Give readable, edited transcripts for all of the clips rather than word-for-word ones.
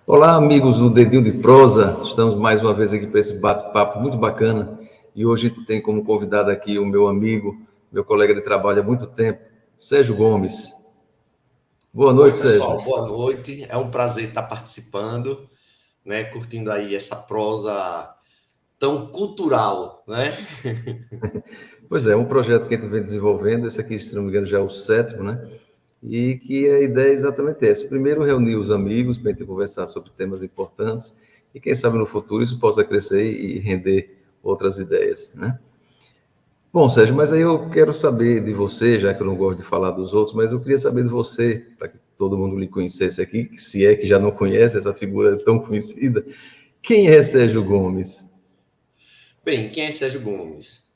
Olá, amigos do Dedinho de Prosa. Estamos mais uma vez aqui para esse bate-papo muito bacana. E hoje a gente tem como convidado aqui o meu amigo, meu colega de trabalho há muito tempo, Sérgio Gomes. Boa Oi, noite, Sérgio. pessoal, boa noite. É um prazer estar participando, né? Curtindo aí essa prosa tão cultural, né? Pois é um projeto que a gente vem desenvolvendo. Esse aqui, se não me engano, já é o sétimo, né? E que a ideia é exatamente essa. Primeiro, reunir os amigos para a gente conversar sobre temas importantes e, quem sabe, no futuro isso possa crescer e render outras ideias, né? Bom, Sérgio, mas aí eu quero saber de você, já que eu não gosto de falar dos outros, mas eu queria saber de você, para que todo mundo lhe conhecesse aqui, se é que já não conhece essa figura tão conhecida. Quem é Sérgio Gomes? Bem, quem é Sérgio Gomes?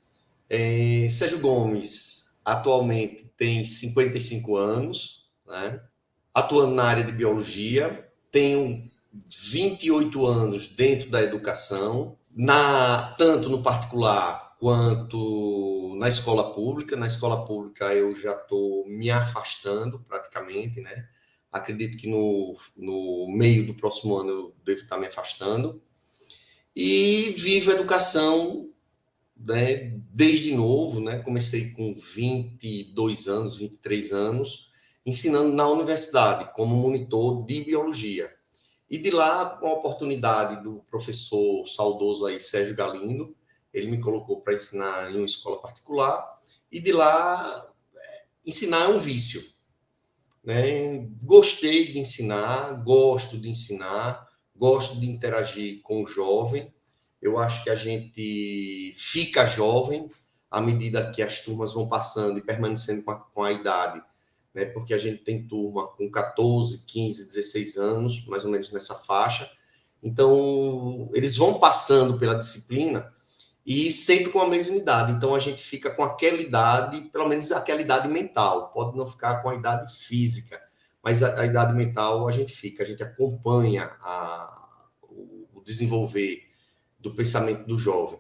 Sérgio Gomes atualmente tem 55 anos, né? Atuando na área de biologia, tenho 28 anos dentro da educação, tanto no particular quanto na escola pública. Na escola pública eu já estou me afastando praticamente, né? Acredito que no meio do próximo ano eu devo estar me afastando. E vivo a educação, né, desde novo, né? Comecei com 22 anos, 23 anos, ensinando na universidade como monitor de biologia. E de lá, com a oportunidade do professor saudoso aí, Sérgio Galindo, ele me colocou para ensinar em uma escola particular. E de lá, ensinar é um vício, né? Gostei de ensinar, gosto de ensinar, gosto de interagir com o jovem. Eu acho que a gente fica jovem à medida que as turmas vão passando e permanecendo com a idade, né? Porque a gente tem turma com 14, 15, 16 anos, mais ou menos nessa faixa. Então, eles vão passando pela disciplina e sempre com a mesma idade. Então, a gente fica com aquela idade, pelo menos aquela idade mental. Pode não ficar com a idade física, mas a idade mental a gente fica, a gente acompanha o desenvolver do pensamento do jovem.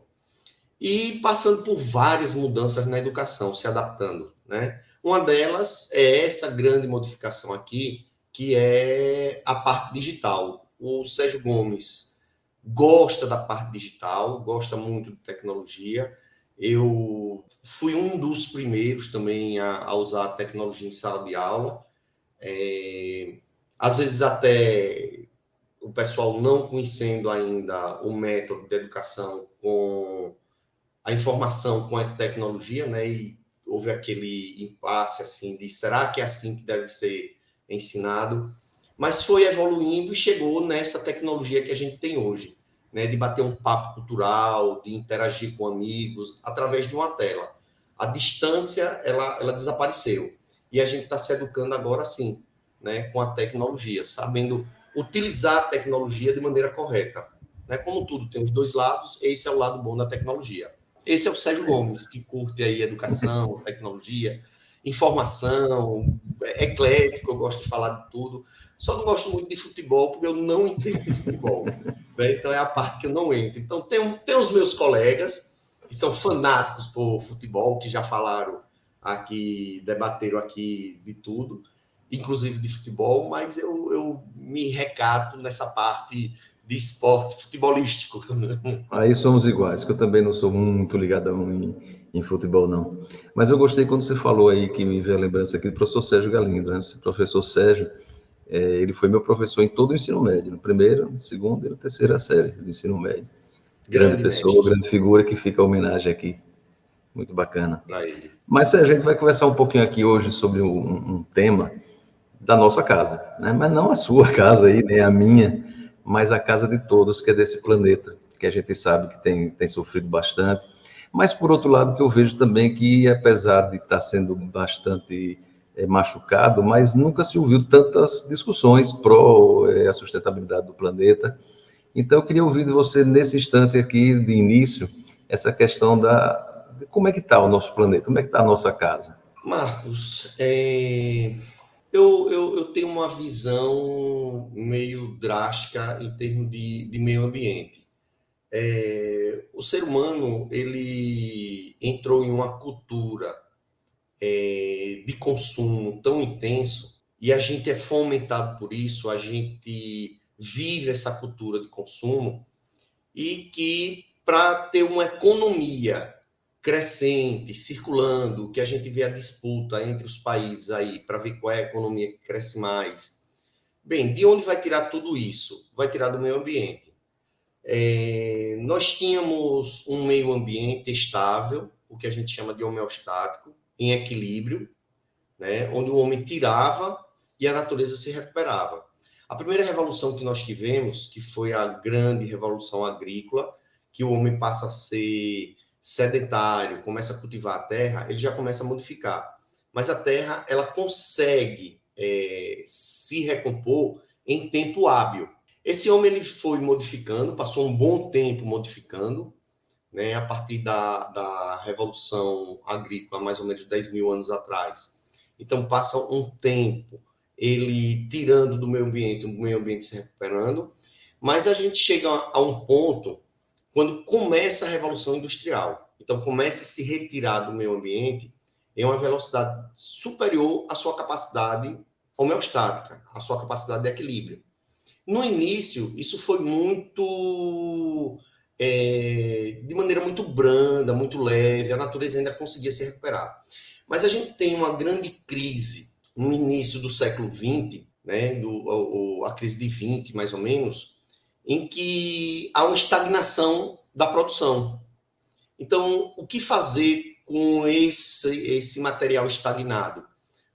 E passando por várias mudanças na educação, se adaptando, né? Uma delas é essa grande modificação aqui, que é a parte digital. O Sérgio Gomes gosta da parte digital, gosta muito de tecnologia. Eu fui um dos primeiros também a usar a tecnologia em sala de aula. Às vezes até o pessoal não conhecendo ainda o método de educação com a informação, com a tecnologia, né? E houve aquele impasse assim de será que é assim que deve ser ensinado? Mas foi evoluindo e chegou nessa tecnologia que a gente tem hoje, né? De bater um papo cultural, de interagir com amigos através de uma tela. A distância ela desapareceu e a gente está se educando agora sim, né? Com a tecnologia, sabendo utilizar a tecnologia de maneira correta, né? Como tudo tem os dois lados, esse é o lado bom da tecnologia. Esse é o Sérgio Gomes, que curte aí educação, tecnologia, informação, é eclético, eu gosto de falar de tudo. Só não gosto muito de futebol, porque eu não entendo de futebol. Né? Então é a parte que eu não entro. Então tem os meus colegas, que são fanáticos por futebol, que já falaram aqui, debateram aqui de tudo, inclusive de futebol, mas eu me recato nessa parte de esporte futebolístico. Aí somos iguais, que eu também não sou muito ligadão em futebol, não. Mas eu gostei quando você falou aí, que me veio a lembrança aqui do professor Sérgio Galindo, né? Esse professor Sérgio, ele foi meu professor em todo o ensino médio, no primeiro, no segundo e na terceira série do ensino médio. Grande Grande pessoa, mestre grande figura, que fica a homenagem aqui. Muito bacana. para ele. Mas a gente vai conversar um pouquinho aqui hoje sobre um tema da nossa casa, né? Mas não a sua casa aí, nem a minha, mas a casa de todos, que é desse planeta, que a gente sabe que tem sofrido bastante. Mas, por outro lado, que eu vejo também que, apesar de estar sendo bastante machucado, mas nunca se ouviu tantas discussões pró a sustentabilidade do planeta. Então, eu queria ouvir de você, nesse instante aqui, de início, essa questão de como é que está o nosso planeta, como é que está a nossa casa. Marcos, eu tenho uma visão meio drástica em termos de meio ambiente. O ser humano ele entrou em uma cultura de consumo tão intenso e a gente é fomentado por isso, a gente vive essa cultura de consumo e que, para ter uma economia crescente, circulando, que a gente vê a disputa entre os países aí para ver qual é a economia que cresce mais. Bem, de onde vai tirar tudo isso? Vai tirar do meio ambiente. Nós tínhamos um meio ambiente estável, o que a gente chama de homeostático, em equilíbrio, né, onde o homem tirava e a natureza se recuperava. A primeira revolução que nós tivemos, que foi a grande revolução agrícola, que o homem passa a ser sedentário, começa a cultivar a terra, ele já começa a modificar. Mas a terra, ela consegue se recompor em tempo hábil. Esse homem ele foi modificando, passou um bom tempo modificando, né, a partir da Revolução Agrícola, mais ou menos 10 mil anos atrás. Então, passa um tempo ele tirando do meio ambiente, o meio ambiente se recuperando, mas a gente chega a um ponto quando começa a Revolução Industrial. Então, começa a se retirar do meio ambiente em uma velocidade superior à sua capacidade homeostática, à sua capacidade de equilíbrio. No início, isso foi muito de maneira muito branda, muito leve, a natureza ainda conseguia se recuperar. Mas a gente tem uma grande crise no início do século XX, né, a crise de 20, mais ou menos, em que há uma estagnação da produção. Então, o que fazer com esse material estagnado?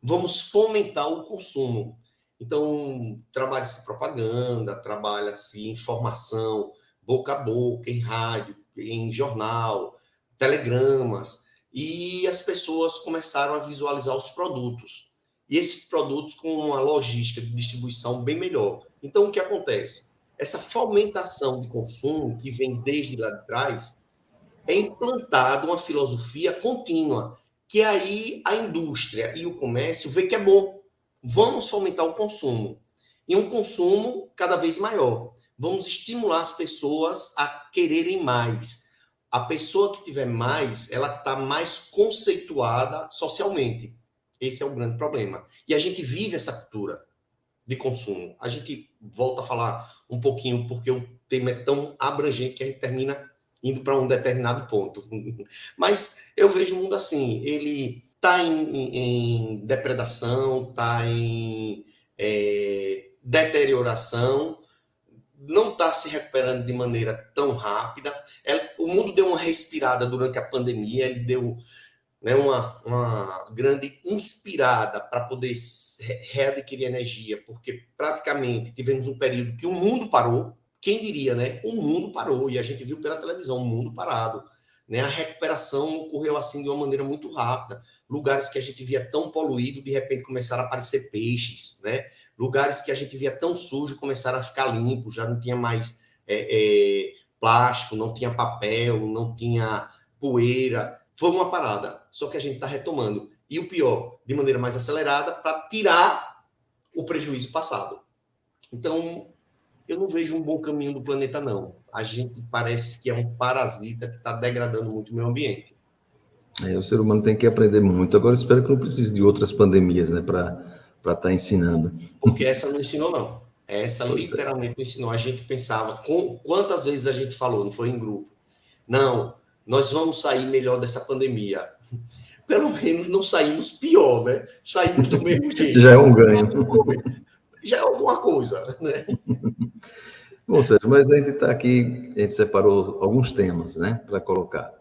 Vamos fomentar o consumo. Então, trabalha-se propaganda, trabalha-se informação, boca a boca, em rádio, em jornal, telegramas, e as pessoas começaram a visualizar os produtos. E esses produtos com uma logística de distribuição bem melhor. Então, o que acontece? Essa fomentação de consumo, que vem desde lá de trás, é implantada uma filosofia contínua, que aí a indústria e o comércio vê que é bom. Vamos fomentar o consumo. E um consumo cada vez maior. Vamos estimular as pessoas a quererem mais. A pessoa que tiver mais, ela está mais conceituada socialmente. Esse é o grande problema. E a gente vive essa cultura de consumo. A gente volta a falar um pouquinho, porque o tema é tão abrangente que a gente termina indo para um determinado ponto. Mas eu vejo o mundo assim, ele está em depredação, está em deterioração, não está se recuperando de maneira tão rápida. O mundo deu uma respirada durante a pandemia, ele deu, né, uma grande inspirada para poder readquirir energia, porque praticamente tivemos um período que o mundo parou. Quem diria, né? O mundo parou, e a gente viu pela televisão, o mundo parado. Né? A recuperação ocorreu assim de uma maneira muito rápida. Lugares que a gente via tão poluído, de repente começaram a aparecer peixes, né? Lugares que a gente via tão sujo começaram a ficar limpos, já não tinha mais plástico, não tinha papel, não tinha poeira. Foi uma parada, só que a gente está retomando. E o pior, de maneira mais acelerada, para tirar o prejuízo passado. Então, eu não vejo um bom caminho do planeta, não. A gente parece que é um parasita que está degradando muito o meio ambiente. O ser humano tem que aprender muito. Agora, espero que não precise de outras pandemias, né, para estar ensinando. Porque essa não ensinou, não. Essa literalmente não ensinou. A gente pensava, quantas vezes a gente falou, não foi em grupo? Não, nós vamos sair melhor dessa pandemia. Pelo menos não saímos pior, né? Saímos do mesmo jeito. Já é um ganho. Já é alguma coisa, né? Bom, Sérgio, mas a gente está aqui, a gente separou alguns temas, né, para colocar,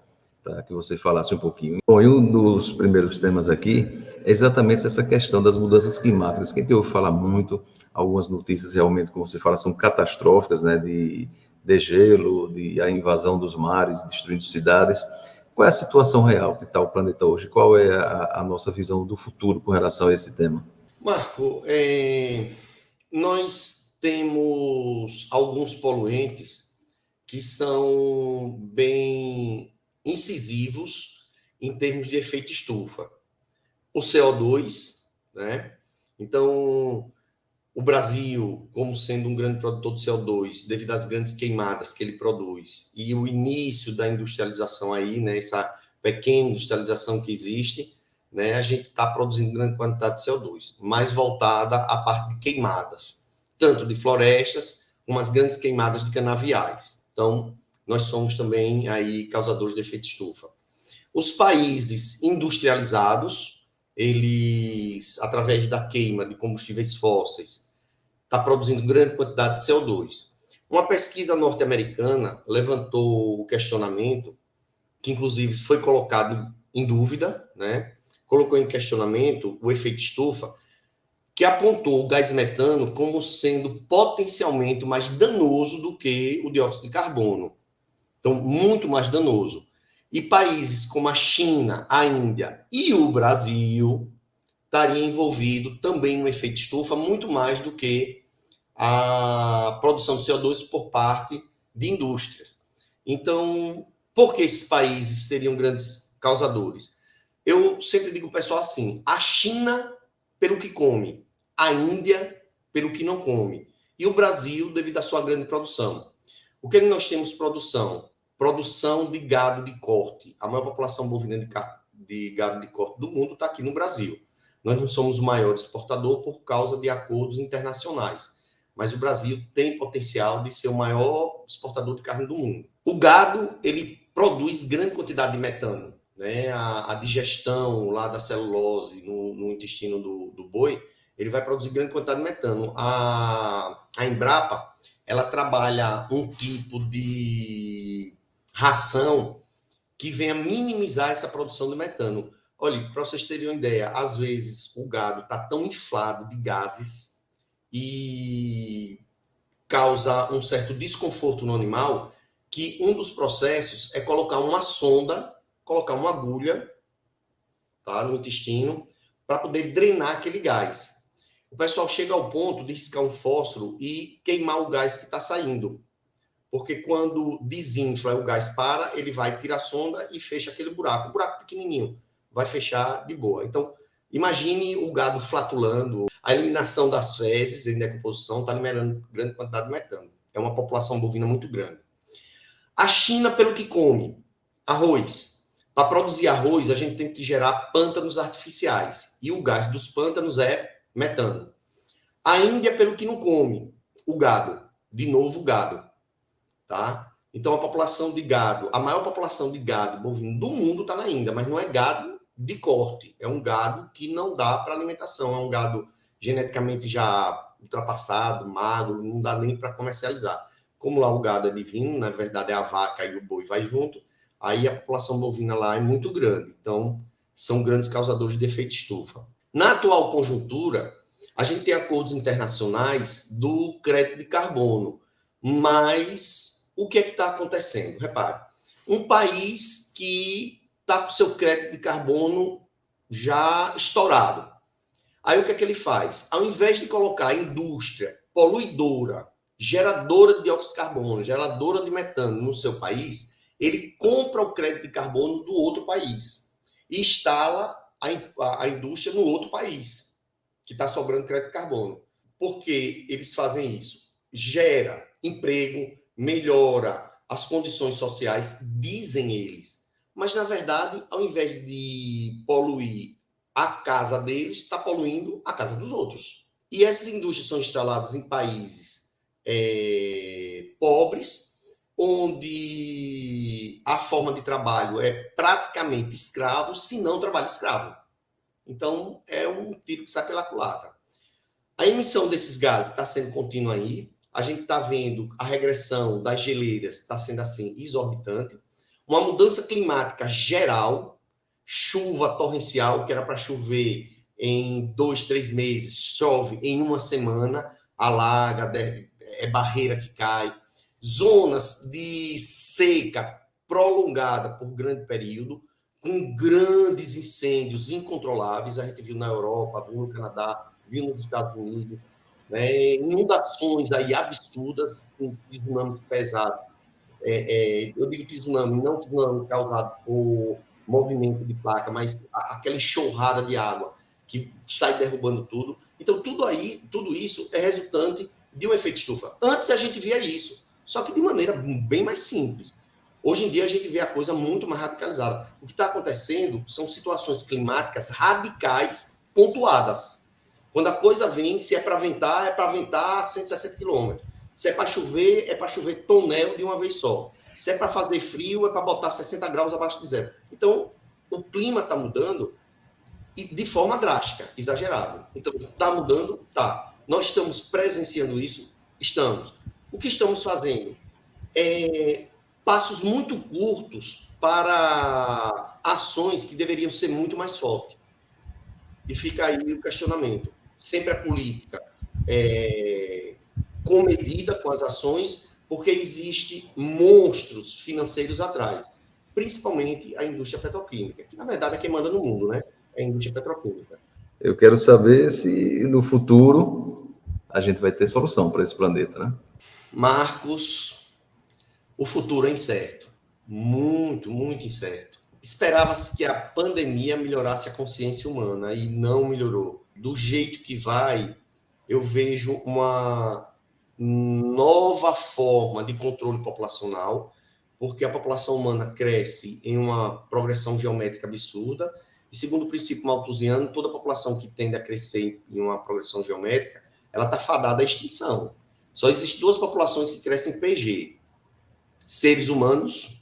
para que você falasse um pouquinho. Bom, e um dos primeiros temas aqui é exatamente essa questão das mudanças climáticas, que a gente ouve falar muito, algumas notícias realmente, como você fala, são catastróficas, né, de degelo, de a invasão dos mares, destruindo cidades. Qual é a situação real que está o planeta hoje? Qual é a nossa visão do futuro com relação a esse tema? Marco, nós temos alguns poluentes que são bem incisivos em termos de efeito estufa. O CO2, né? Então, o Brasil, como sendo um grande produtor de CO2, devido às grandes queimadas que ele produz, e o início da industrialização aí, né? Essa pequena industrialização que existe, né? A gente está produzindo grande quantidade de CO2, mais voltada à parte de queimadas, tanto de florestas com as grandes queimadas de canaviais. Então, nós somos também aí causadores de efeito estufa. Os países industrializados, eles, através da queima de combustíveis fósseis, está produzindo grande quantidade de CO2. Uma pesquisa norte-americana levantou o questionamento, que inclusive foi colocado em dúvida, né? Colocou em questionamento o efeito estufa, que apontou o gás metano como sendo potencialmente mais danoso do que o dióxido de carbono. Então, muito mais danoso. E países como a China, a Índia e o Brasil estariam envolvidos também no efeito estufa, muito mais do que a produção de CO2 por parte de indústrias. Então, por que esses países seriam grandes causadores? Eu sempre digo ao pessoal assim, a China pelo que come, a Índia pelo que não come, e o Brasil devido à sua grande produção. O que nós temos produção? Produção de gado de corte. A maior população bovina de gado de corte do mundo está aqui no Brasil. Nós não somos o maior exportador por causa de acordos internacionais, mas o Brasil tem potencial de ser o maior exportador de carne do mundo. O gado, ele produz grande quantidade de metano, né? A digestão lá da celulose no intestino do boi, ele vai produzir grande quantidade de metano. A Embrapa, ela trabalha um tipo de ração que venha minimizar essa produção de metano. Olha, para vocês terem uma ideia, às vezes o gado está tão inflado de gases e causa um certo desconforto no animal que um dos processos é colocar uma sonda, colocar uma agulha, tá, no intestino para poder drenar aquele gás. O pessoal chega ao ponto de riscar um fósforo e queimar o gás que está saindo. Porque quando desinfla o gás para, ele vai tirar a sonda e fecha aquele buraco. Um buraco pequenininho. Vai fechar de boa. Então, imagine o gado flatulando. A eliminação das fezes em decomposição está liberando grande quantidade de metano. É uma população bovina muito grande. A China, pelo que come, arroz. Para produzir arroz, a gente tem que gerar pântanos artificiais. E o gás dos pântanos é metano. A Índia, pelo que não come, o gado. De novo, o gado. Tá? Então, a população de gado, a maior população de gado bovino do mundo está na Índia, mas não é gado de corte. É um gado que não dá para alimentação. É um gado geneticamente já ultrapassado, magro, não dá nem para comercializar. Como lá o gado é divino, na verdade é a vaca e o boi vai junto, aí a população bovina lá é muito grande. Então, são grandes causadores de efeito estufa. Na atual conjuntura, a gente tem acordos internacionais do crédito de carbono, mas o que é que está acontecendo? Repare, um país que está com seu crédito de carbono já estourado. Aí o que é que ele faz? Ao invés de colocar a indústria poluidora, geradora de dióxido de carbono, geradora de metano no seu país, ele compra o crédito de carbono do outro país e instala a indústria no outro país, que está sobrando crédito de carbono. Por que eles fazem isso? Gera emprego, melhora as condições sociais, dizem eles. Mas, na verdade, ao invés de poluir a casa deles, está poluindo a casa dos outros. E essas indústrias são instaladas em países pobres, onde a forma de trabalho é praticamente escravo, se não trabalho escravo. Então, é um tiro que sai pela culatra. A emissão desses gases está sendo contínua aí. A gente está vendo a regressão das geleiras, está sendo assim exorbitante. Uma mudança climática geral, chuva torrencial, que era para chover em 2, 3 meses, chove em uma semana, alaga, é barreira que cai. Zonas de seca prolongada por grande período, com grandes incêndios incontroláveis. A gente viu na Europa, viu no Canadá, viu nos Estados Unidos, né? Inundações aí absurdas, com tsunamis pesados. Eu digo tsunami, não tsunami causado por movimento de placa, mas aquela enxurrada de água que sai derrubando tudo. Então, tudo isso é resultante de um efeito estufa. Antes a gente via isso, só que de maneira bem mais simples. Hoje em dia a gente vê a coisa muito mais radicalizada. O que está acontecendo são situações climáticas radicais pontuadas. Quando a coisa vem, se é para ventar a 160 km. Se é para chover tonel de uma vez só. Se é para fazer frio, é para botar 60 graus abaixo de zero. Então, o clima está mudando e de forma drástica, exagerada. Então, está mudando? Tá. Nós estamos presenciando isso? Estamos. O que estamos fazendo? Passos muito curtos para ações que deveriam ser muito mais fortes. E fica aí o questionamento. Sempre a política comedida com as ações, porque existe monstros financeiros atrás, principalmente a indústria petroquímica, que na verdade é quem manda no mundo, né? É a indústria petroquímica. Eu quero saber se no futuro a gente vai ter solução para esse planeta, né? Marcos, o futuro é incerto, muito, muito incerto. Esperava-se que a pandemia melhorasse a consciência humana e não melhorou. Do jeito que vai, eu vejo uma nova forma de controle populacional, porque a população humana cresce em uma progressão geométrica absurda, e segundo o princípio malthusiano, toda população que tende a crescer em uma progressão geométrica, ela está fadada à extinção. Só existem duas populações que crescem em PG, seres humanos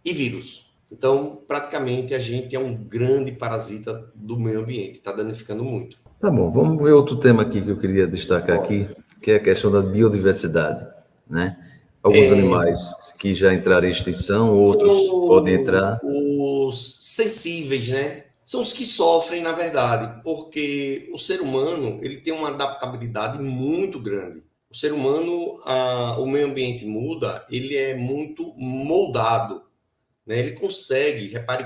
e vírus. Então, praticamente, a gente é um grande parasita do meio ambiente, está danificando muito. Tá bom, vamos ver outro tema aqui que eu queria destacar aqui, que é a questão da biodiversidade, né? Alguns animais que já entraram em extinção, outros podem entrar. Os sensíveis, né? São os que sofrem, na verdade, porque o ser humano ele tem uma adaptabilidade muito grande. O ser humano, o meio ambiente muda, ele é muito moldado, né? Ele consegue, repare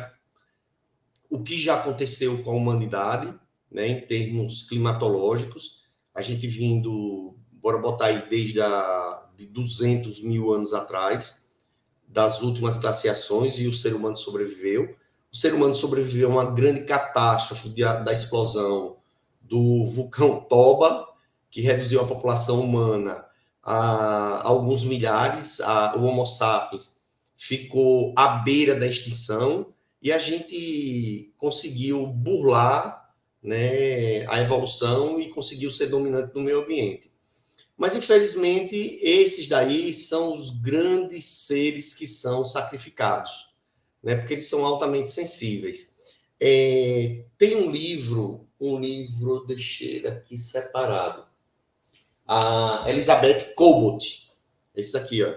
o que já aconteceu com a humanidade, né, em termos climatológicos, a gente vindo, bora botar aí desde de 200 mil anos atrás, das últimas glaciações, e o ser humano sobreviveu. O ser humano sobreviveu a uma grande catástrofe da explosão do vulcão Toba, que reduziu a população humana a alguns milhares, o Homo sapiens ficou à beira da extinção, e a gente conseguiu burlar, né, a evolução e conseguiu ser dominante no meio ambiente. Mas, infelizmente, esses daí são os grandes seres que são sacrificados, né, porque eles são altamente sensíveis. Tem um livro, deixei aqui separado, a Elizabeth Colbert, esse aqui, ó,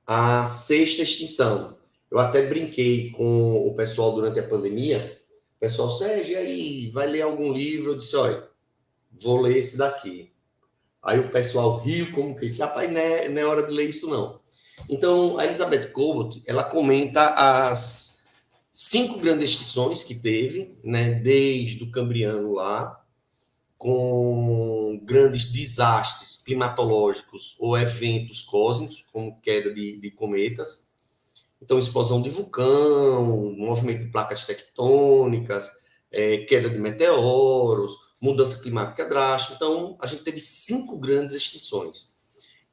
A Sexta Extinção. Eu até brinquei com o pessoal durante a pandemia. O pessoal, Sérgio, e aí, vai ler algum livro? Eu disse, olha, vou ler esse daqui. Aí o pessoal riu como que disse, rapaz, não é hora de ler isso, não. Então, a Elizabeth Colbert, ela comenta as 5 grandes extinções que teve, né, desde o Cambriano lá, com grandes desastres climatológicos ou eventos cósmicos, como queda de cometas. Então, explosão de vulcão, movimento de placas tectônicas, queda de meteoros, mudança climática drástica. Então, a gente teve 5 grandes extinções.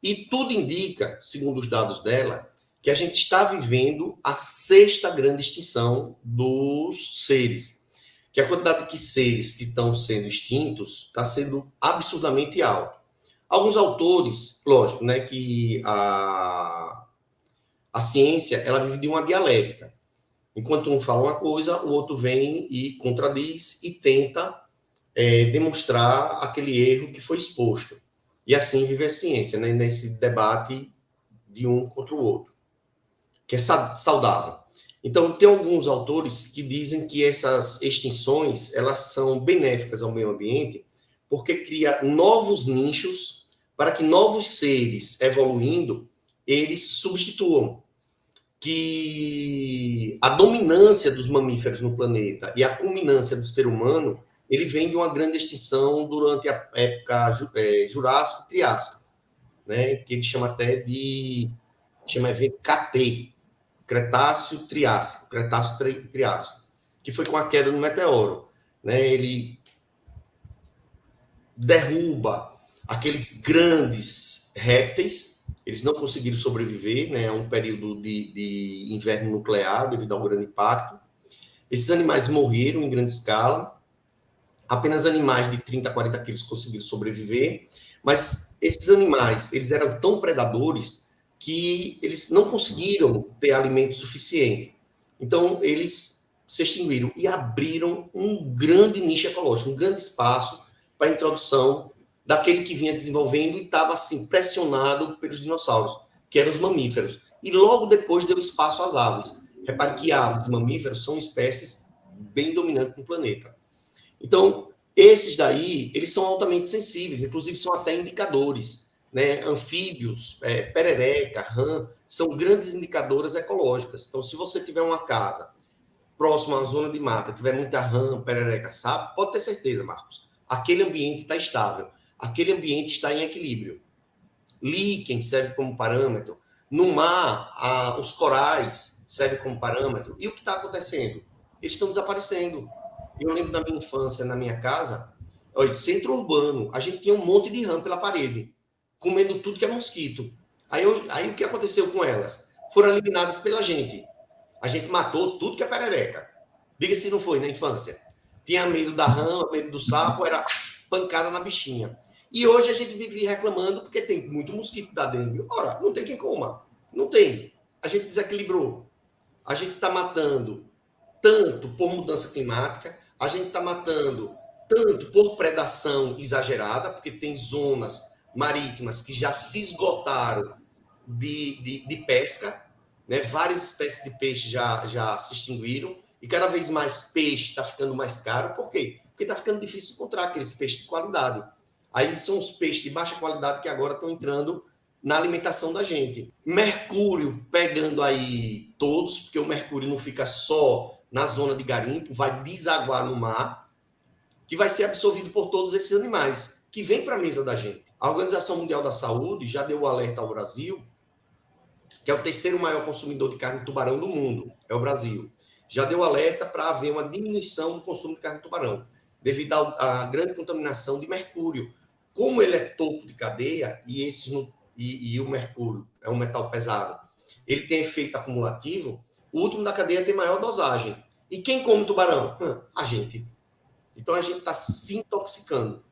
E tudo indica, segundo os dados dela, que a gente está vivendo a 6ª grande extinção dos seres. Que a quantidade de seres que estão sendo extintos está sendo absurdamente alta. Alguns autores, lógico, né, que a ciência ela vive de uma dialética. Enquanto um fala uma coisa, o outro vem e contradiz e tenta demonstrar aquele erro que foi exposto. E assim vive a ciência, né, nesse debate de um contra o outro, que é saudável. Então, tem alguns autores que dizem que essas extinções elas são benéficas ao meio ambiente porque cria novos nichos para que novos seres evoluindo, eles substituam. Que a dominância dos mamíferos no planeta e a culminância do ser humano, ele vem de uma grande extinção durante a época Jurássico-Triássico, né? Que ele chama até de evento KT, Cretáceo-Triássico, que foi com a queda do meteoro, né? Ele derruba aqueles grandes répteis, eles não conseguiram sobreviver, né, a um período de inverno nuclear devido ao grande impacto. Esses animais morreram em grande escala Apenas animais de 30 a 40 quilos conseguiram sobreviver, mas esses animais, eles eram tão predadores que eles não conseguiram ter alimento suficiente. Então, eles se extinguiram e abriram um grande nicho ecológico, um grande espaço para a introdução daquele que vinha desenvolvendo e estava assim pressionado pelos dinossauros, que eram os mamíferos. E logo depois deu espaço às aves. Repare que aves e mamíferos são espécies bem dominantes no planeta. Então, esses daí, eles são altamente sensíveis, inclusive são até indicadores, né? Anfíbios, perereca, rã, são grandes indicadoras ecológicas. Então, se você tiver uma casa próxima à zona de mata, tiver muita rã, perereca, sapo, pode ter certeza, Marcos, aquele ambiente está estável, aquele ambiente está em equilíbrio. Líquen serve como parâmetro, no mar, os corais servem como parâmetro. E o que está acontecendo? Eles estão desaparecendo. Eu lembro da minha infância, na minha casa, olha, centro urbano, a gente tinha um monte de rã pela parede, comendo tudo que é mosquito. Aí o que aconteceu com elas? Foram eliminadas pela gente. A gente matou tudo que é perereca. Diga se não foi na infância. Tinha medo da rã, medo do sapo, era pancada na bichinha. E hoje a gente vive reclamando porque tem muito mosquito da dengue. Ora, não tem quem coma. Não tem. A gente desequilibrou. A gente está matando tanto por mudança climática, a gente está matando tanto por predação exagerada, porque tem zonas marítimas que já se esgotaram de pesca, né? Várias espécies de peixe já se extinguiram, e cada vez mais peixe está ficando mais caro. Por quê? Porque está ficando difícil encontrar aqueles peixes de qualidade. Aí são os peixes de baixa qualidade que agora estão entrando na alimentação da gente. Mercúrio pegando aí todos, porque o mercúrio não fica só na zona de garimpo, vai desaguar no mar, que vai ser absorvido por todos esses animais, que vêm para a mesa da gente. A Organização Mundial da Saúde já deu o alerta ao Brasil, que é o terceiro maior consumidor de carne de tubarão do mundo, é o Brasil. Já deu alerta para haver uma diminuição do consumo de carne de tubarão, devido à grande contaminação de mercúrio. Como ele é topo de cadeia, e o mercúrio é um metal pesado, ele tem efeito acumulativo, o último da cadeia tem maior dosagem. E quem come tubarão? A gente. Então a gente está se intoxicando.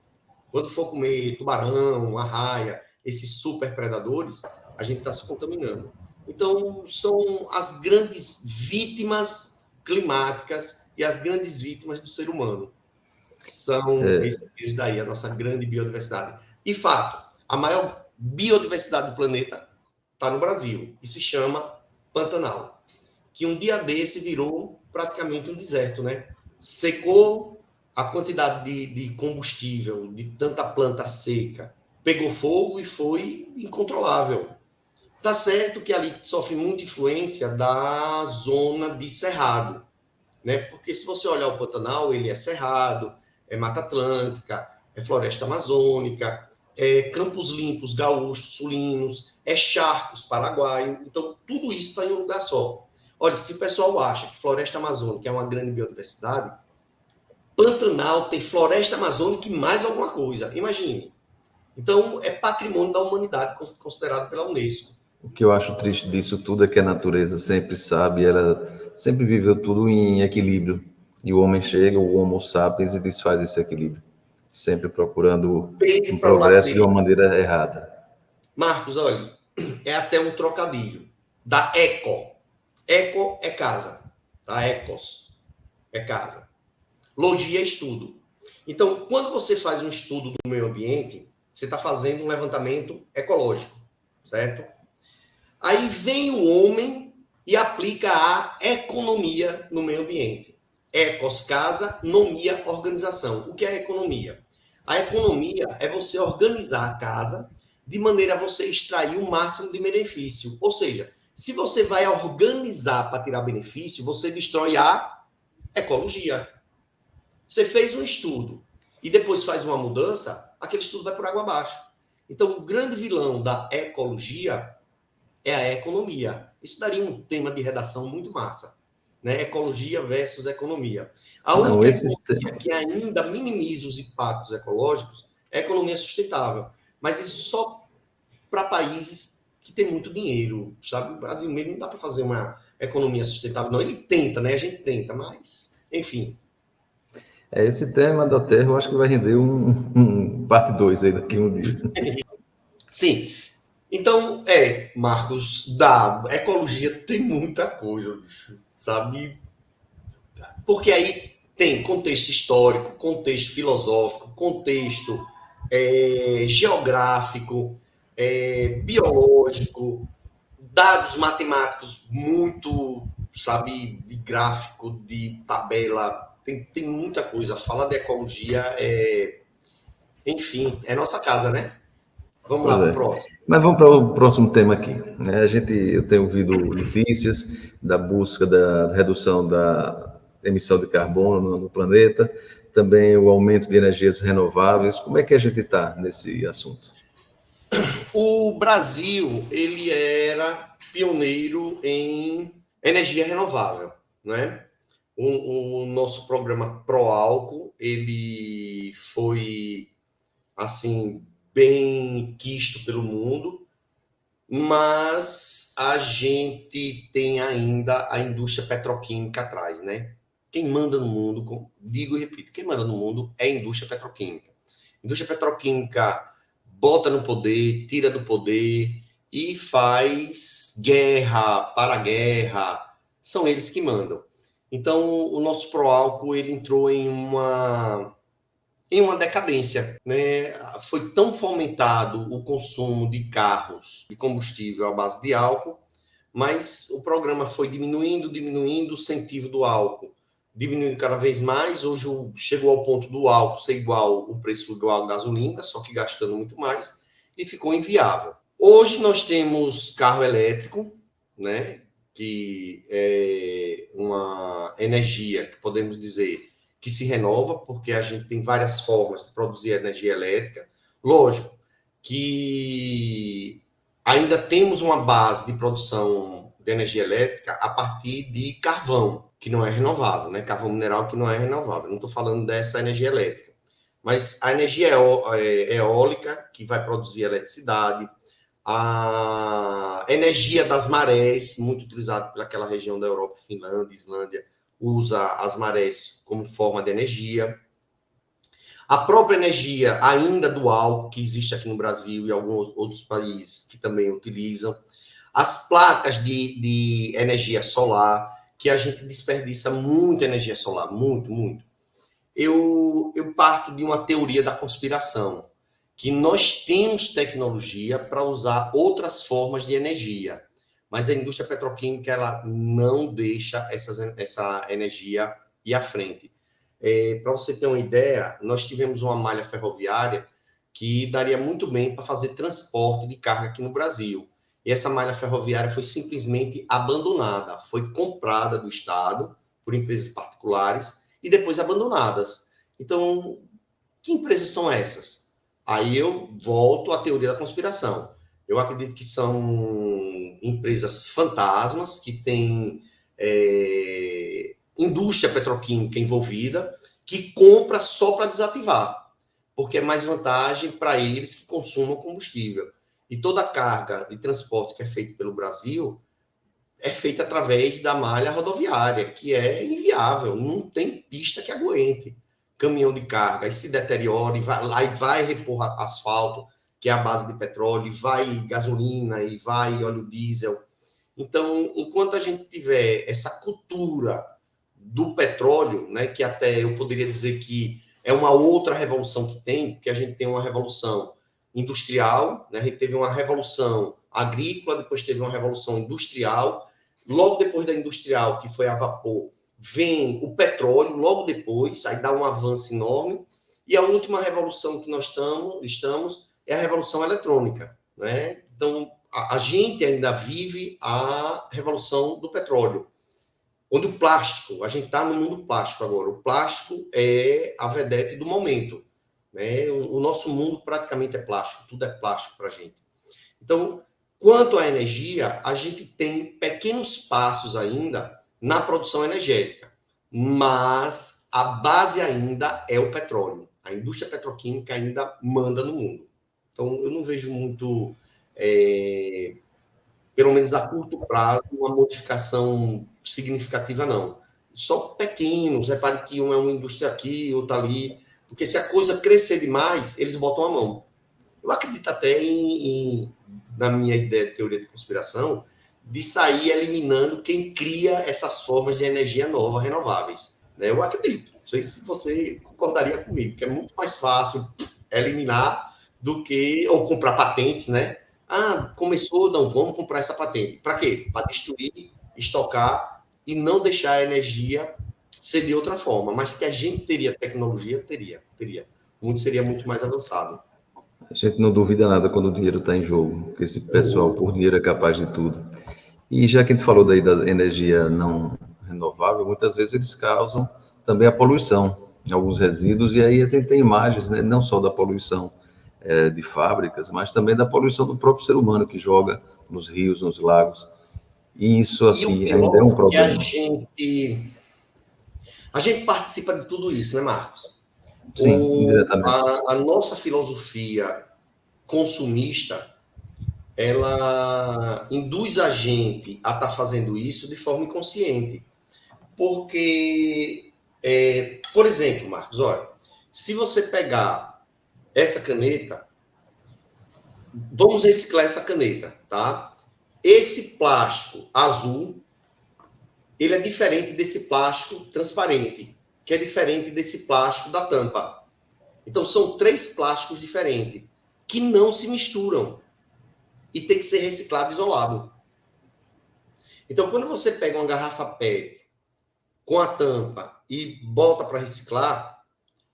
Quando for comer tubarão, arraia, esses super predadores, a gente está se contaminando. Então, são as grandes vítimas climáticas e as grandes vítimas do ser humano. São esses daí, a nossa grande biodiversidade. E fato, a maior biodiversidade do planeta está no Brasil e se chama Pantanal, que um dia desse virou praticamente um deserto, né? Secou, a quantidade de combustível, de tanta planta seca, pegou fogo e foi incontrolável. Tá certo que ali sofre muita influência da zona de cerrado, né? Porque se você olhar o Pantanal, ele é cerrado, é Mata Atlântica, é floresta amazônica, é campos limpos gaúchos, sulinos, é charcos paraguaio. Então, tudo isso está em um lugar só. Olha, se o pessoal acha que floresta amazônica é uma grande biodiversidade, Pantanal tem floresta amazônica e mais alguma coisa. Imagine. Então, é patrimônio da humanidade considerado pela Unesco. O que eu acho triste disso tudo é que a natureza sempre sabe, ela sempre viveu tudo em equilíbrio. E o homem chega, o Homo sapiens, e desfaz esse equilíbrio, sempre procurando um progresso de uma maneira errada. Marcos, olha, é até um trocadilho. Da eco. Eco é casa. Tá? Ecos é casa. Logia é estudo. Então, quando você faz um estudo do meio ambiente, você está fazendo um levantamento ecológico, certo? Aí vem o homem e aplica a economia no meio ambiente. Ecos, casa, nomia, organização. O que é a economia? A economia é você organizar a casa de maneira a você extrair o máximo de benefício. Ou seja, se você vai organizar para tirar benefício, você destrói a ecologia. Você fez um estudo e depois faz uma mudança, aquele estudo vai por água abaixo. Então, o grande vilão da ecologia é a economia. Isso daria um tema de redação muito massa, né? Ecologia versus economia. A única economia que ainda minimiza os impactos ecológicos é a economia sustentável. Mas isso só para países que têm muito dinheiro, sabe? O Brasil mesmo não dá para fazer uma economia sustentável, não. Ele tenta, né? A gente tenta, mas, enfim. Esse tema da Terra eu acho que vai render um parte 2 aí daqui a um dia. Sim. Então, Marcos, da ecologia tem muita coisa, bicho, sabe? Porque aí tem contexto histórico, contexto filosófico, contexto geográfico, biológico, dados matemáticos muito, sabe, de gráfico, de tabela, tem muita coisa. Fala de ecologia, enfim, é nossa casa, né? Vamos lá Pois para o é. próximo. Mas vamos para o próximo tema aqui. Né? Eu tenho ouvido notícias da busca da redução da emissão de carbono no planeta, também o aumento de energias renováveis. Como é que a gente está nesse assunto? O Brasil, ele era pioneiro em energia renovável, né? O nosso programa Proálcool, ele foi, assim, bem quisto pelo mundo, mas a gente tem ainda a indústria petroquímica atrás, né? Quem manda no mundo, digo e repito, quem manda no mundo é a indústria petroquímica. A indústria petroquímica bota no poder, tira do poder e faz guerra para guerra. São eles que mandam. Então, o nosso Proálcool ele entrou em uma decadência, né? Foi tão fomentado o consumo de carros de combustível à base de álcool, mas o programa foi diminuindo o incentivo do álcool, diminuindo cada vez mais. Hoje chegou ao ponto do álcool ser igual, o preço igual à gasolina, só que gastando muito mais, e ficou inviável. Hoje nós temos carro elétrico, né? Que é uma energia que podemos dizer que se renova, porque a gente tem várias formas de produzir energia elétrica. Lógico que ainda temos uma base de produção de energia elétrica a partir de carvão, que não é renovável, né? Carvão mineral que não é renovável. Não estou falando dessa energia elétrica. Mas a energia eólica, que vai produzir eletricidade, a energia das marés, muito utilizada pelaquela região da Europa, Finlândia, Islândia, usa as marés como forma de energia. A própria energia ainda do álcool, que existe aqui no Brasil e alguns outros países que também utilizam. As placas de energia solar, que a gente desperdiça muita energia solar, muito, muito. Eu parto de uma teoria da conspiração, que nós temos tecnologia para usar outras formas de energia, mas a indústria petroquímica ela não deixa essa energia ir à frente. Para você ter uma ideia, nós tivemos uma malha ferroviária que daria muito bem para fazer transporte de carga aqui no Brasil. E essa malha ferroviária foi simplesmente abandonada, foi comprada do Estado por empresas particulares e depois abandonadas. Então, que empresas são essas? Aí eu volto à teoria da conspiração. Eu acredito que são empresas fantasmas que têm indústria petroquímica envolvida, que compra só para desativar, porque é mais vantagem para eles que consumam combustível. E toda a carga de transporte que é feita pelo Brasil é feita através da malha rodoviária, que é inviável, não tem pista que aguente caminhão de carga, e se deteriora, vai repor asfalto, que é a base de petróleo, e vai gasolina, e vai óleo diesel. Então, enquanto a gente tiver essa cultura do petróleo, né, que até eu poderia dizer que é uma outra revolução que tem, porque a gente tem uma revolução industrial, né, a gente teve uma revolução agrícola, depois teve uma revolução industrial, logo depois da industrial, que foi a vapor, vem o petróleo, logo depois, aí dá um avanço enorme, e a última revolução que nós estamos é a revolução eletrônica, né? Então, a gente ainda vive a revolução do petróleo, onde o plástico, a gente está no mundo plástico agora, o plástico é a vedete do momento, né? O nosso mundo praticamente é plástico, tudo é plástico para a gente. Então, quanto à energia, a gente tem pequenos passos ainda na produção energética, mas a base ainda é o petróleo. A indústria petroquímica ainda manda no mundo. Então, eu não vejo muito, pelo menos a curto prazo, uma modificação significativa, não. só pequenos. Repare que um é uma indústria aqui, outra ali. Porque se a coisa crescer demais, eles botam a mão. Eu acredito até na minha ideia de teoria de conspiração, de sair eliminando quem cria essas formas de energia nova, renováveis. Né? Eu acredito. Não sei se você concordaria comigo, que é muito mais fácil eliminar do que ou comprar patentes, né? Ah, começou, não, vamos comprar essa patente. Para quê? Para destruir, estocar e não deixar a energia ser de outra forma. Mas que a gente teria tecnologia, teria. Muito seria muito mais avançado. A gente não duvida nada quando o dinheiro está em jogo, porque esse pessoal, por dinheiro, é capaz de tudo. E já que a gente falou daí da energia não renovável, muitas vezes eles causam também a poluição, alguns resíduos, e aí a gente tem imagens, né, não só da poluição de fábricas, mas também da poluição do próprio ser humano que joga nos rios, nos lagos. E isso E o aqui ainda é um pior é que problema. a gente participa de tudo isso, né, Marcos? Sim, indiretamente. A nossa filosofia consumista, ela induz a gente a estar fazendo isso de forma inconsciente. Porque, por exemplo, Marcos, olha, se você pegar essa caneta, vamos reciclar essa caneta, tá? Esse plástico azul, ele é diferente desse plástico transparente, que é diferente desse plástico da tampa. Então, são 3 plásticos diferentes, que não se misturam e tem que ser reciclado isolado. Então, quando você pega uma garrafa PET com a tampa e bota para reciclar,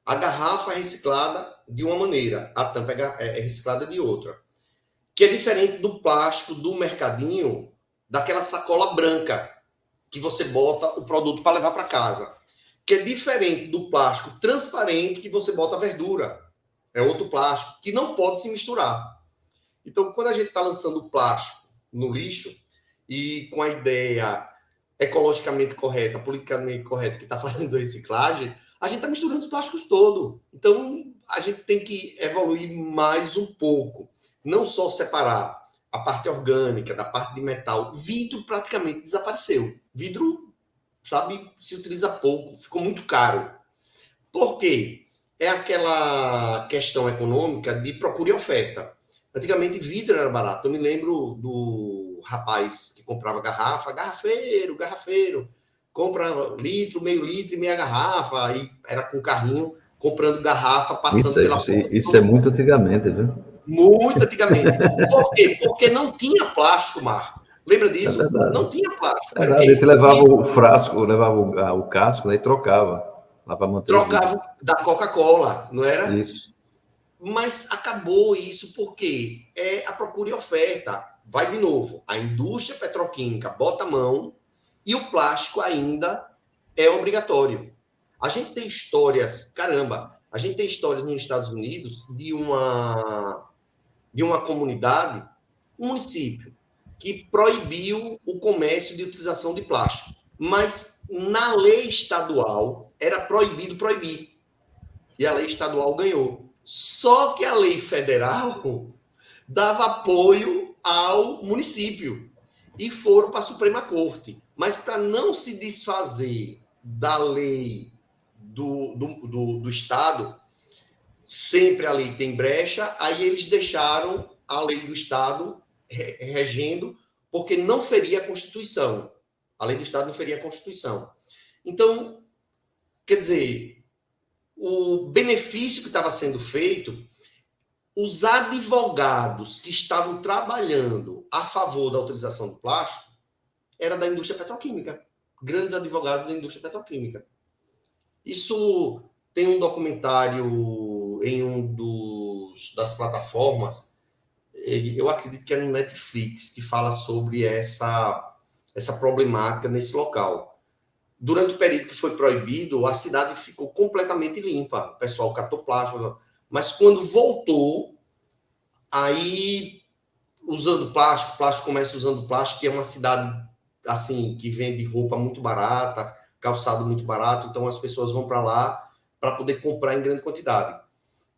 a garrafa é reciclada de uma maneira, a tampa é reciclada de outra. Que é diferente do plástico do mercadinho, daquela sacola branca, que você bota o produto para levar para casa. Que é diferente do plástico transparente que você bota a verdura. É outro plástico, que não pode se misturar. Então, quando a gente está lançando plástico no lixo, e com a ideia ecologicamente correta, politicamente correta, que está fazendo reciclagem, a gente está misturando os plásticos todo. Então, a gente tem que evoluir mais um pouco. Não só separar a parte orgânica da parte de metal. Vidro praticamente desapareceu. Vidro, sabe, se utiliza pouco, ficou muito caro. Por quê? É aquela questão econômica de procura e oferta. Antigamente, vidro era barato. Eu me lembro do rapaz que comprava garrafa, garrafeiro, compra litro, meio litro e meia garrafa, e era com carrinho comprando garrafa, passando pela porta. Isso é muito antigamente, viu? Muito antigamente. Por quê? Porque não tinha plástico, Marco. Lembra É disso? verdade. Não tinha plástico. É Era o verdade. A gente quê? levava Vidro. o frasco, levava o casco, né, e trocava lá para manter o vidro. Trocava da Coca-Cola, não era? Isso. Mas acabou isso porque é a procura e oferta. Vai de novo, a indústria petroquímica bota a mão e o plástico ainda é obrigatório. A gente tem histórias, caramba, a gente tem histórias nos Estados Unidos de uma comunidade, um município, que proibiu o comércio de utilização de plástico. Mas na lei estadual era proibido proibir. E a lei estadual ganhou. Só que a lei federal dava apoio ao município e foram para a Suprema Corte. Mas para não se desfazer da lei do Estado, sempre a lei tem brecha, aí eles deixaram a lei do Estado regendo, porque não feria a Constituição. A lei do Estado não feria a Constituição. Então, quer dizer, o benefício que estava sendo feito, os advogados que estavam trabalhando a favor da utilização do plástico era da indústria petroquímica. Grandes advogados da indústria petroquímica. Isso tem um documentário em das plataformas, eu acredito que é no Netflix, que fala sobre essa problemática nesse local. Durante o período que foi proibido, a cidade ficou completamente limpa. O pessoal catou plástico. Mas quando voltou, aí usando plástico, plástico começa usando plástico, que é uma cidade assim que vende roupa muito barata, calçado muito barato, então as pessoas vão para lá para poder comprar em grande quantidade.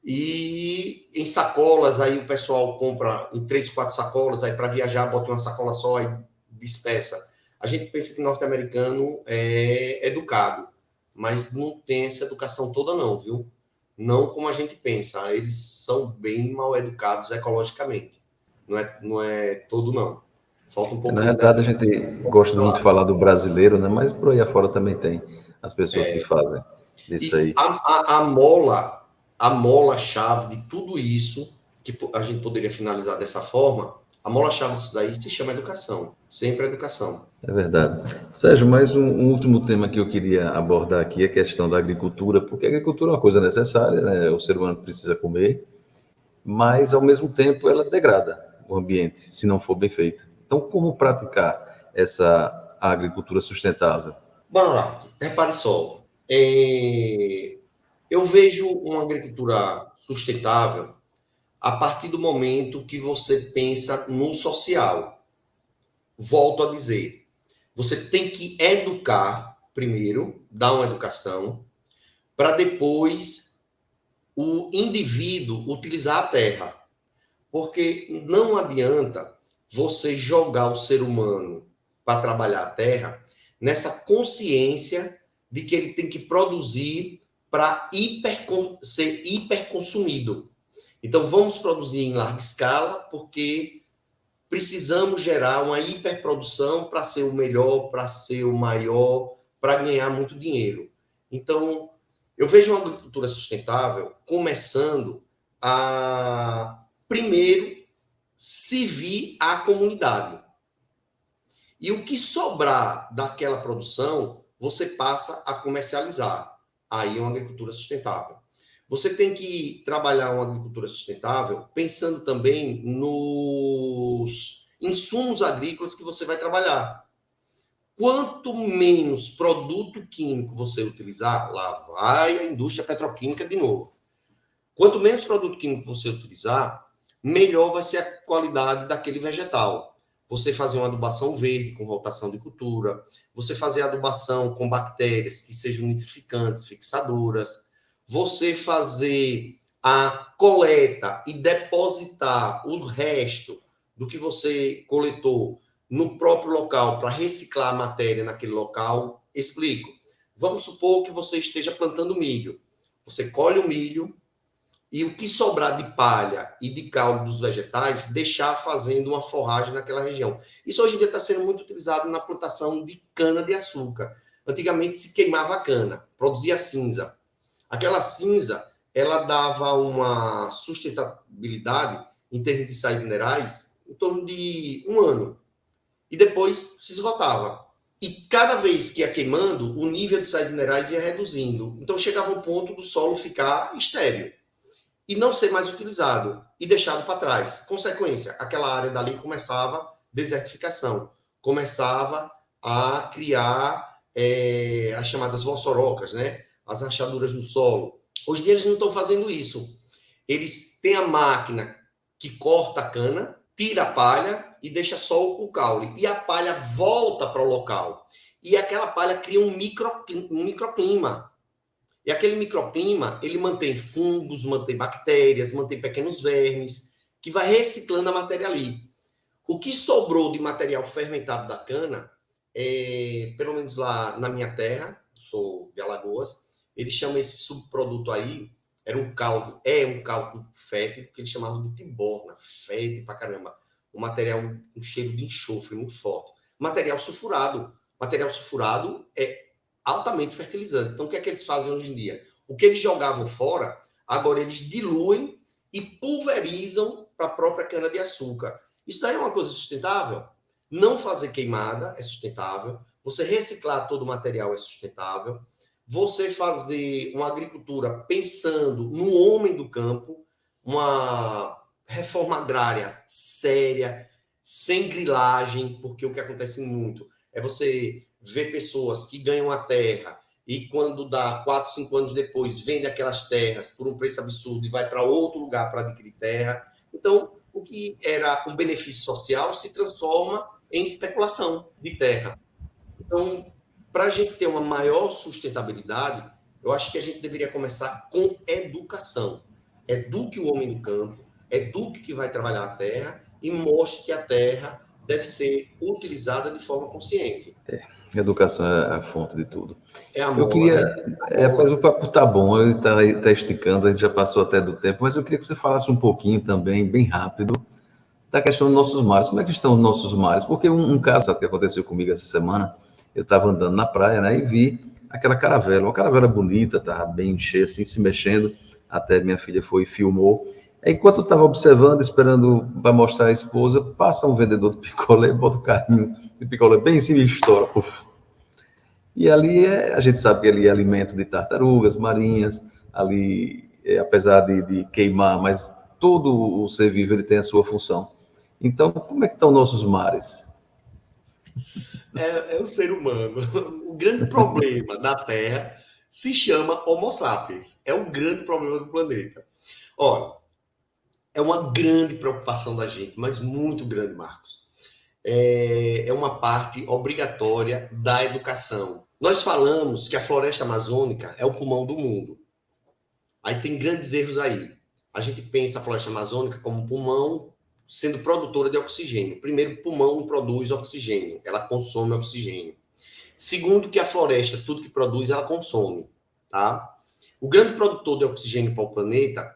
E em sacolas, aí o pessoal compra em 3, 4 sacolas, aí para viajar bota uma sacola só e despeça. A gente pensa que norte-americano é educado, mas não tem essa educação toda não, viu? Não como a gente pensa. Eles são bem mal educados ecologicamente. Não é todo, não. Falta um Na pouquinho dessa. realidade, a gente gosta muito de falar do brasileiro, né? Mas por aí afora também tem as pessoas que fazem isso Isso, aí. a mola-chave de tudo isso, que a gente poderia finalizar dessa forma, a mola-chave disso daí se chama educação. Sempre educação. É verdade. Sérgio, mais um último tema que eu queria abordar aqui é a questão da agricultura, porque a agricultura é uma coisa necessária, né? O ser humano precisa comer, mas ao mesmo tempo ela degrada o ambiente, se não for bem feita. Então, como praticar essa agricultura sustentável? Bora lá, repare só. Eu vejo uma agricultura sustentável a partir do momento que você pensa no social. Volto a dizer, você tem que educar primeiro, dar uma educação, para depois o indivíduo utilizar a terra. Porque não adianta você jogar o ser humano para trabalhar a terra nessa consciência de que ele tem que produzir para ser hiperconsumido. Então, vamos produzir em larga escala, porque precisamos gerar uma hiperprodução para ser o melhor, para ser o maior, para ganhar muito dinheiro. Então, eu vejo uma agricultura sustentável começando a, primeiro, servir à comunidade. E o que sobrar daquela produção, você passa a comercializar. Aí é uma agricultura sustentável. Você tem que trabalhar uma agricultura sustentável pensando também nos insumos agrícolas que você vai trabalhar. Quanto menos produto químico você utilizar, lá vai a indústria petroquímica de novo. Quanto menos produto químico você utilizar, melhor vai ser a qualidade daquele vegetal. Você fazer uma adubação verde com rotação de cultura, você fazer adubação com bactérias que sejam nitrificantes, fixadoras, você fazer a coleta e depositar o resto do que você coletou no próprio local para reciclar a matéria naquele local. Explico. Vamos supor que você esteja plantando milho. Você colhe o milho, e o que sobrar de palha e de caldo dos vegetais, deixar fazendo uma forragem naquela região. Isso hoje em dia está sendo muito utilizado na plantação de cana-de-açúcar. Antigamente se queimava a cana, produzia cinza. Aquela cinza, ela dava uma sustentabilidade em termos de sais minerais em torno de 1 ano. E depois se esgotava. E cada vez que ia queimando, o nível de sais minerais ia reduzindo. Então chegava um ponto do solo ficar estéril e não ser mais utilizado e deixado para trás. Consequência, aquela área dali começava desertificação, começava a criar as chamadas vossorocas, né? As rachaduras no solo. Hoje em dia eles não estão fazendo isso. Eles têm a máquina que corta a cana, tira a palha e deixa só o caule. E a palha volta para o local. E aquela palha cria um microclima. E aquele microclima, ele mantém fungos, mantém bactérias, mantém pequenos vermes, que vai reciclando a matéria ali. O que sobrou de material fermentado da cana, pelo menos lá na minha terra, sou de Alagoas, eles chamam esse subproduto aí, é um caldo fétido, que eles chamavam de tiborna, fede pra caramba. Um material com cheiro de enxofre muito forte. Material sulfurado. Material sulfurado é altamente fertilizante. Então, o que é que eles fazem hoje em dia? O que eles jogavam fora, agora eles diluem e pulverizam para a própria cana-de-açúcar. Isso daí é uma coisa sustentável? Não fazer queimada é sustentável. Você reciclar todo o material é sustentável. Você fazer uma agricultura pensando no homem do campo, uma reforma agrária séria, sem grilagem, porque o que acontece muito é você ver pessoas que ganham a terra e quando dá 4, 5 anos depois, vende aquelas terras por um preço absurdo e vai para outro lugar para adquirir terra. Então, o que era um benefício social se transforma em especulação de terra. Então, para a gente ter uma maior sustentabilidade, eu acho que a gente deveria começar com educação. Eduque o homem do campo, eduque que vai trabalhar a terra e mostre que a terra deve ser utilizada de forma consciente. Educação é a fonte de tudo. É a Eu mola, queria, né? A mas mola. o papo tá bom, ele tá esticando, a gente já passou até do tempo, mas eu queria que você falasse um pouquinho também, bem rápido, da questão dos nossos mares. Como é que estão os nossos mares? Porque um caso que aconteceu comigo essa semana, eu estava andando na praia, né, e vi aquela caravela, uma caravela bonita, estava bem cheia, assim, se mexendo, até minha filha foi e filmou. Enquanto eu estava observando, esperando para mostrar a esposa, passa um vendedor de picolé, bota o carrinho de picolé bem em cima e estoura. Puf. E ali a gente sabe que ali é alimento de tartarugas marinhas, ali, apesar de queimar, mas todo o ser vivo ele tem a sua função. Então, como é que estão nossos mares? É o ser humano. O grande problema da Terra se chama Homo sapiens. É o grande problema do planeta. Olha, é uma grande preocupação da gente, mas muito grande, Marcos. É uma parte obrigatória da educação. Nós falamos que a floresta amazônica é o pulmão do mundo. Aí tem grandes erros aí. A gente pensa a floresta amazônica como um pulmão sendo produtora de oxigênio. Primeiro, o pulmão não produz oxigênio, ela consome oxigênio. Segundo, que a floresta, tudo que produz, ela consome. Tá? O grande produtor de oxigênio para o planeta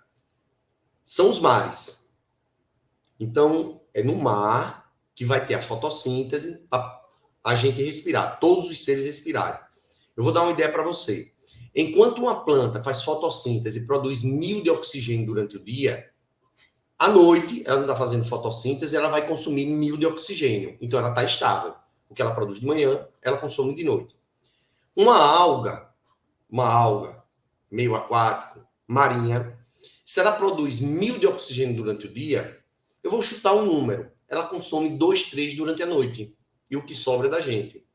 são os mares. Então, é no mar que vai ter a fotossíntese para a gente respirar, todos os seres respirarem. Eu vou dar uma ideia para você. Enquanto uma planta faz fotossíntese e produz 1000 de oxigênio durante o dia, à noite, ela não está fazendo fotossíntese, ela vai consumir 1000 de oxigênio. Então, ela está estável. O que ela produz de manhã, ela consome de noite. Uma alga meio aquático, marinha, se ela produz 1000 de oxigênio durante o dia, eu vou chutar um número. Ela consome 2, 3 durante a noite. E o que sobra é da gente.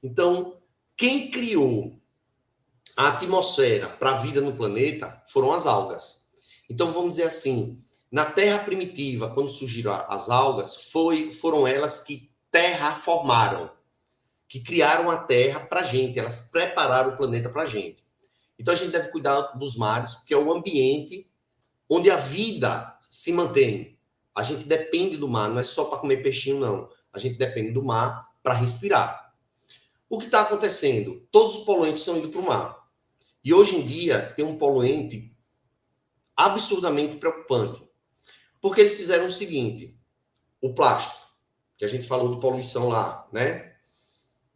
Então, quem criou a atmosfera para a vida no planeta foram as algas. Então, vamos dizer assim, na Terra primitiva, quando surgiram as algas, foram elas que terraformaram, que criaram a Terra para a gente, elas prepararam o planeta para a gente. Então, a gente deve cuidar dos mares, porque é o ambiente onde a vida se mantém. A gente depende do mar, não é só para comer peixinho, não. A gente depende do mar para respirar. O que está acontecendo? Todos os poluentes estão indo para o mar. E hoje em dia tem um poluente absurdamente preocupante. Porque eles fizeram o seguinte: o plástico, que a gente falou de poluição lá, né?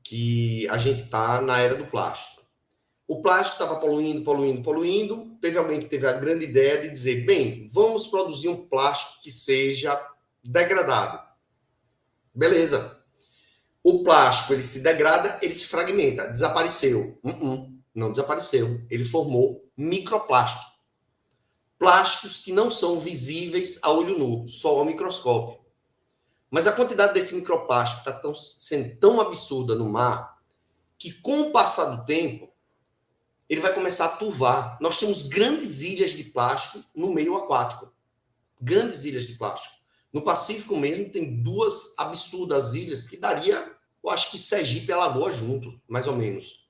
Que a gente está na era do plástico. O plástico estava poluindo. Teve alguém que teve a grande ideia de dizer: bem, vamos produzir um plástico que seja degradado. Beleza. O plástico ele se degrada, ele se fragmenta. Desapareceu. Não desapareceu. Ele formou microplástico. Plásticos que não são visíveis a olho nu, só ao microscópio. Mas a quantidade desse microplástico está sendo tão absurda no mar que, com o passar do tempo, ele vai começar a turvar. Nós temos grandes ilhas de plástico no meio aquático. Grandes ilhas de plástico. No Pacífico mesmo tem 2 absurdas ilhas que daria, eu acho que Sergipe e Alagoas junto, mais ou menos.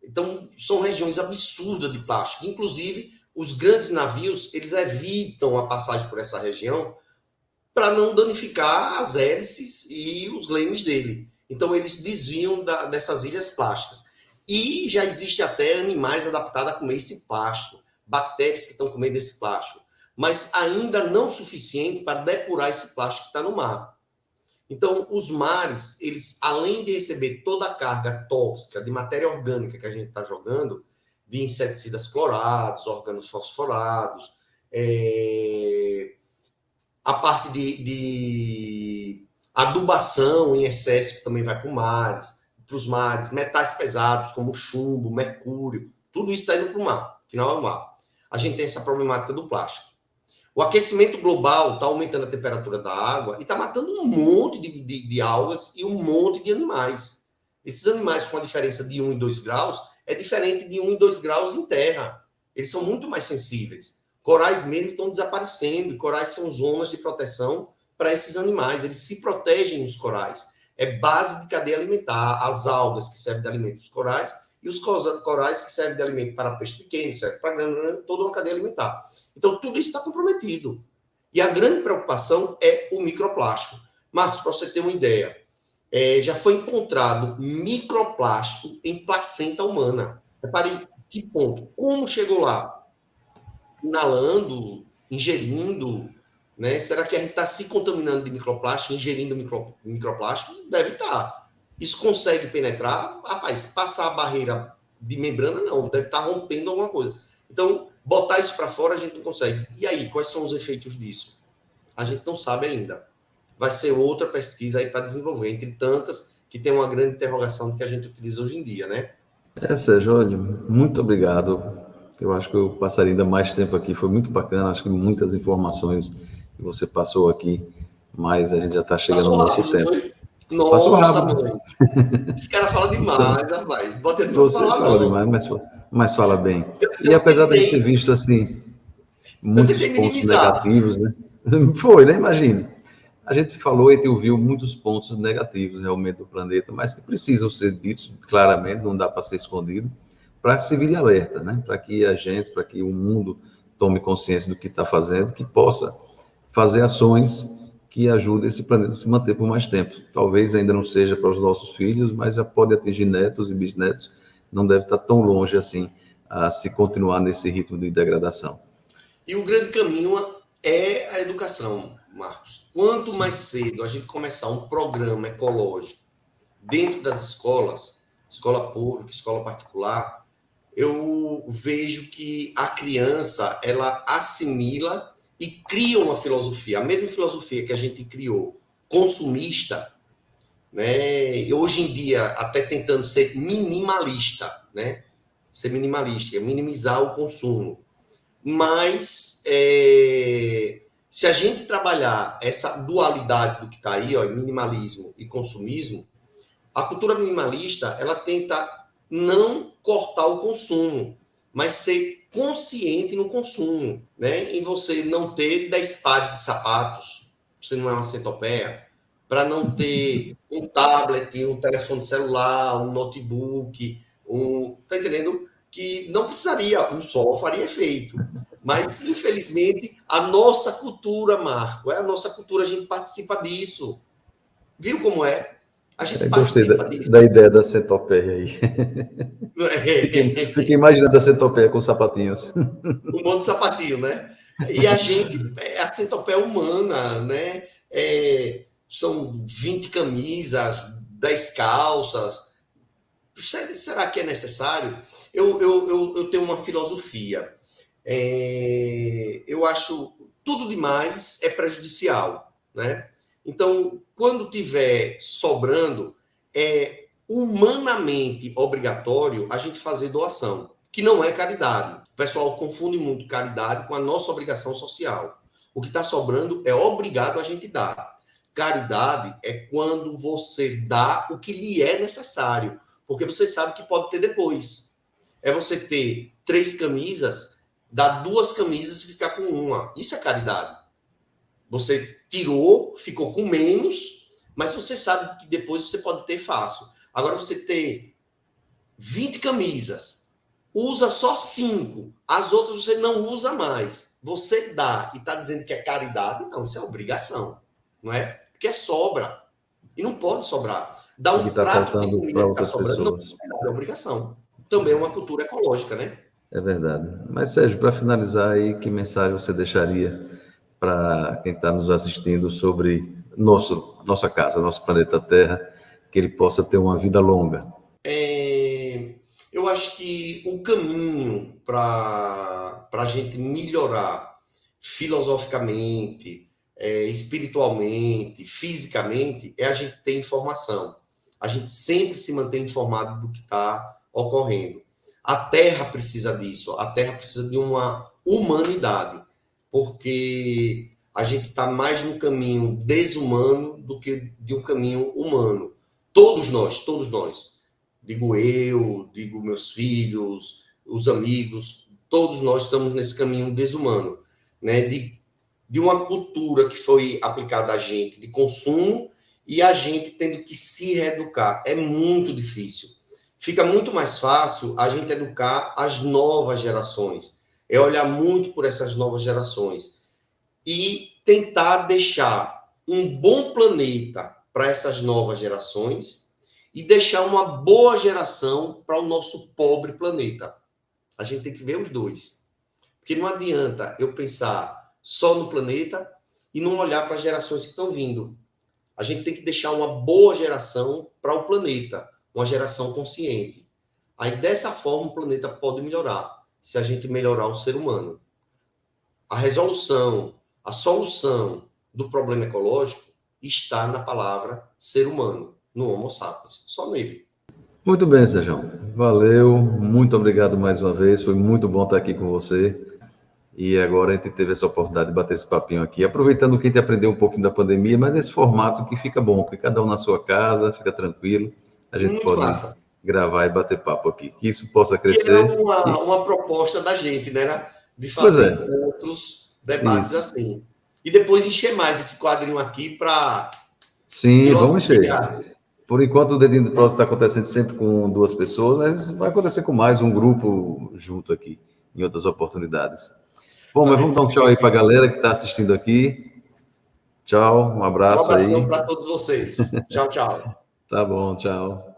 Então, são regiões absurdas de plástico. Inclusive, os grandes navios, eles evitam a passagem por essa região para não danificar as hélices e os lemes dele. Então, eles desviam dessas ilhas plásticas. E já existe até animais adaptados a comer esse plástico, bactérias que estão comendo esse plástico, mas ainda não suficiente para depurar esse plástico que está no mar. Então, os mares, eles, além de receber toda a carga tóxica de matéria orgânica que a gente está jogando, de inseticidas clorados, organofosforados, a parte de adubação em excesso que também vai para os mares, metais pesados como chumbo, mercúrio, tudo isso está indo para o mar, afinal é o mar. A gente tem essa problemática do plástico. O aquecimento global está aumentando a temperatura da água e está matando um monte de algas e um monte de animais. Esses animais com a diferença de 1 e 2 graus é diferente de 1 e 2 graus em terra. Eles são muito mais sensíveis. Corais mesmo estão desaparecendo. Corais são zonas de proteção para esses animais. Eles se protegem nos corais. É base de cadeia alimentar. As algas que servem de alimento para os corais e os corais que servem de alimento para peixe pequeno, que servem para toda uma cadeia alimentar. Então, tudo isso está comprometido. E a grande preocupação é o microplástico. Marcos, para você ter uma ideia, já foi encontrado microplástico em placenta humana. Repare que ponto. Como chegou lá? Inalando, ingerindo, né? Será que a gente está se contaminando de microplástico, ingerindo microplástico? Deve estar. Isso consegue penetrar? Rapaz, passar a barreira de membrana, não. Deve estar rompendo alguma coisa. Então, botar isso para fora a gente não consegue. E aí, quais são os efeitos disso? A gente não sabe ainda. Vai ser outra pesquisa aí para desenvolver, entre tantas que tem uma grande interrogação que a gente utiliza hoje em dia, né? Sérgio, olha, muito obrigado. Eu acho que eu passaria ainda mais tempo aqui. Foi muito bacana, acho que muitas informações que você passou aqui, mas a gente já está chegando Passou no nosso rápido, não tempo. foi? Passou Nossa, rápido. mãe. Esse cara fala Então, demais, rapaz. Bota ele para você falar, fala não. demais, mas fala bem. E Eu apesar da gente ter tentei, visto, assim, eu muitos tentei pontos minimizar. negativos, né? Foi, né? Imagine. A gente falou e ouviu muitos pontos negativos realmente do planeta, mas que precisam ser ditos claramente, não dá para ser escondido, para servir de alerta, né? Para que a gente, para que o mundo tome consciência do que está fazendo, que possa fazer ações que ajudem esse planeta a se manter por mais tempo. Talvez ainda não seja para os nossos filhos, mas já pode atingir netos e bisnetos, não deve estar tão longe assim a se continuar nesse ritmo de degradação. E o grande caminho é a educação, Marcos. Quanto mais Sim. cedo a gente começar um programa ecológico dentro das escolas, escola pública, escola particular, eu vejo que a criança ela assimila e cria uma filosofia, a mesma filosofia que a gente criou, consumista, né? E hoje em dia até tentando ser minimalista, né? Ser minimalista, minimizar o consumo. Mas se a gente trabalhar essa dualidade do que está aí, ó, minimalismo e consumismo, a cultura minimalista ela tenta não cortar o consumo, mas ser consciente no consumo, né? Em você não ter 10 pares de sapatos, você não é uma centopeia, para não ter um tablet, um telefone celular, um notebook, tá entendendo? Que não precisaria, um só faria efeito. Mas, infelizmente, a nossa cultura, Marco, é a nossa cultura, a gente participa disso. Viu como é? A gente Gostei participa disso. da ideia da centopeia aí. Fiquei imaginando a centopeia com sapatinhos. Um monte de sapatinho, né? E a gente, a centopeia humana, né? São 20 camisas, 10 calças. Será que é necessário? Eu tenho uma filosofia. Eu acho tudo demais é prejudicial, né? Então, quando tiver sobrando, é humanamente obrigatório a gente fazer doação, que não é caridade. O pessoal confunde muito caridade com a nossa obrigação social. O que está sobrando é obrigado a gente dar. Caridade é quando você dá o que lhe é necessário, porque você sabe que pode ter depois. É você ter 3 camisas, dar 2 camisas e ficar com uma. Isso é caridade. Você tirou, ficou com menos, mas você sabe que depois você pode ter fácil. Agora, você ter 20 camisas, usa só 5, as outras você não usa mais. Você dá e está dizendo que é caridade? Não, isso é obrigação, não é? Porque é sobra. E não pode sobrar. Dar O que um está prato de faltando comida para que está outras sobrando não pessoas. é obrigação. Também é uma cultura ecológica, né? É verdade. Mas, Sérgio, para finalizar aí, que mensagem você deixaria para quem está nos assistindo sobre nossa casa, nosso planeta Terra, que ele possa ter uma vida longa? Eu acho que o caminho para a gente melhorar filosoficamente, espiritualmente, fisicamente, é a gente ter informação. A gente sempre se manter informado do que está ocorrendo. A Terra precisa disso, a Terra precisa de uma humanidade, porque a gente está mais no caminho desumano do que de um caminho humano. Todos nós digo eu, digo meus filhos, os amigos, todos nós estamos nesse caminho desumano, né? De uma cultura que foi aplicada a gente de consumo e a gente tendo que se reeducar. É muito difícil. Fica muito mais fácil a gente educar as novas gerações. É olhar muito por essas novas gerações e tentar deixar um bom planeta para essas novas gerações e deixar uma boa geração para o nosso pobre planeta. A gente tem que ver os dois. Porque não adianta eu pensar só no planeta e não olhar para as gerações que estão vindo. A gente tem que deixar uma boa geração para o planeta, uma geração consciente. Aí, dessa forma, o planeta pode melhorar, se a gente melhorar o ser humano. A resolução, a solução do problema ecológico está na palavra ser humano, no Homo sapiens, só nele. Muito bem, Sérgio. Valeu, muito obrigado mais uma vez, foi muito bom estar aqui com você. E agora a gente teve essa oportunidade de bater esse papinho aqui, aproveitando que a gente aprendeu um pouquinho da pandemia, mas nesse formato que fica bom, porque cada um na sua casa, fica tranquilo, a gente Muito pode massa. gravar e bater papo aqui, que isso possa Que crescer. é uma proposta da gente, né? De Pois fazer é, outros debates isso. assim. E depois encher mais esse quadrinho aqui para Sim, vamos encher. filosofia. Por enquanto, o Dedinho do Próximo está acontecendo sempre com 2 pessoas, mas vai acontecer com mais um grupo junto aqui, em outras oportunidades. Bom, Tá mas bem, vamos dar um tchau aí para a galera que está assistindo aqui. Tchau, um um abraço abração aí. para todos vocês. Tchau, tchau. Tá bom, tchau.